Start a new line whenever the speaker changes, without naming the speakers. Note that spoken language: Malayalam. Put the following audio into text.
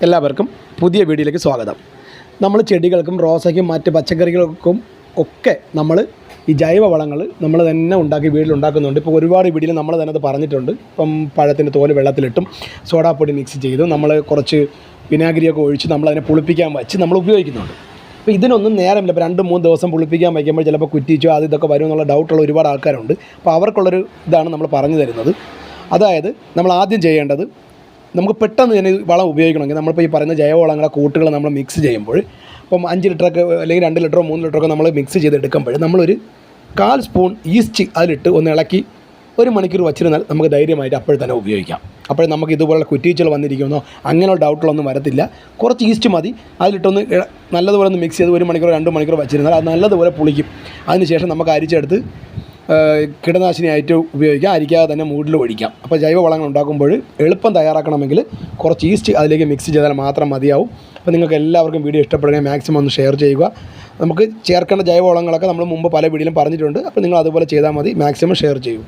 എല്ലാവർക്കും പുതിയ വീഡിയോയിലേക്ക് സ്വാഗതം. നമ്മൾ ചെടികൾക്കും റോസയ്ക്കും മറ്റ് പച്ചക്കറികൾക്കും ഒക്കെ നമ്മൾ ഈ ജൈവവളങ്ങൾ നമ്മൾ തന്നെ ഉണ്ടാക്കി വീട്ടിലുണ്ടാക്കുന്നുണ്ട്. ഇപ്പോൾ ഒരുപാട് വീഡിയോയിൽ നമ്മൾ തന്നെ അത് പറഞ്ഞിട്ടുണ്ട്. ഇപ്പം പഴത്തിൻ്റെ തോല് വെള്ളത്തിലിട്ടും സോഡാപ്പൊടി മിക്സ് ചെയ്തു നമ്മൾ കുറച്ച് വിനാഗിരിയൊക്കെ ഒഴിച്ച് നമ്മളതിനെ പുളിപ്പിക്കാൻ വെച്ച് നമ്മൾ ഉപയോഗിക്കുന്നുണ്ട്. അപ്പോൾ ഇതിനൊന്നും നേരമില്ല. ഇപ്പോൾ 2-3 ദിവസം പുളിപ്പിക്കാൻ വയ്ക്കുമ്പോൾ ചിലപ്പോൾ കുറ്റിച്ചോ അത് ഇതൊക്കെ വരും എന്നുള്ള ഡൗട്ടുള്ള ഒരുപാട് ആൾക്കാരുണ്ട്. അപ്പോൾ അവർക്കുള്ളൊരു ഇതാണ് നമ്മൾ പറഞ്ഞു തരുന്നത്. അതായത് നമ്മൾ ആദ്യം ചെയ്യേണ്ടത്, നമുക്ക് പെട്ടെന്ന് തന്നെ വളം ഉപയോഗിക്കണമെങ്കിൽ നമ്മളിപ്പോൾ ഈ പറയുന്ന ജൈവവളങ്ങളെ കൂട്ടുകൾ നമ്മൾ മിക്സ് ചെയ്യുമ്പോൾ ഇപ്പം 5 ലിറ്ററൊക്കെ അല്ലെങ്കിൽ 2 ലിറ്ററോ 3 ലിറ്ററൊക്കെ നമ്മൾ മിക്സ് ചെയ്തെടുക്കുമ്പോൾ നമ്മളൊരു 1/4 സ്പൂൺ ഈസ്റ്റ് അതിലിട്ട് ഒന്ന് ഇളക്കി 1 മണിക്കൂർ വച്ചിരുന്നാൽ നമുക്ക് ധൈര്യമായിട്ട് അപ്പോൾ തന്നെ ഉപയോഗിക്കാം. അപ്പോൾ നമുക്ക് ഇതുപോലുള്ള കുറ്റിച്ചൽ വന്നിരിക്കുമെന്നോ അങ്ങനെയുള്ള ഡൗട്ടുകളൊന്നും വരത്തില്ല. കുറച്ച് ഈസ്റ്റ് മതി, അതിലിട്ടൊന്ന് നല്ലതുപോലെ ഒന്ന് മിക്സ് ചെയ്ത് 1 മണിക്കൂർ 2 മണിക്കൂർ വച്ചിരുന്നാൽ അത് നല്ലതുപോലെ പുളിക്കും. അതിനുശേഷം നമുക്ക് അരിച്ചെടുത്ത് കീടനാശിനിയായിട്ട് ഉപയോഗിക്കാം, അരിക്കാതെ തന്നെ മൂടിൽ ഒഴിക്കാം. അപ്പോൾ ജൈവവളങ്ങൾ ഉണ്ടാക്കുമ്പോൾ എളുപ്പം തയ്യാറാക്കണമെങ്കിൽ കുറച്ച് ഈസ്റ്റ് അതിലേക്ക് മിക്സ് ചെയ്താൽ മാത്രം മതിയാവും. അപ്പോൾ നിങ്ങൾക്ക് എല്ലാവർക്കും വീഡിയോ ഇഷ്ടപ്പെടുകയും മാക്സിമം ഒന്ന് ഷെയർ ചെയ്യുക. നമുക്ക് ചേർക്കേണ്ട ജൈവവളങ്ങളൊക്കെ നമ്മൾ മുമ്പ് പല വീഡിയോയിലും പറഞ്ഞിട്ടുണ്ട്. അപ്പോൾ നിങ്ങൾ അതുപോലെ ചെയ്താൽ മതി. മാക്സിമം ഷെയർ ചെയ്യൂ.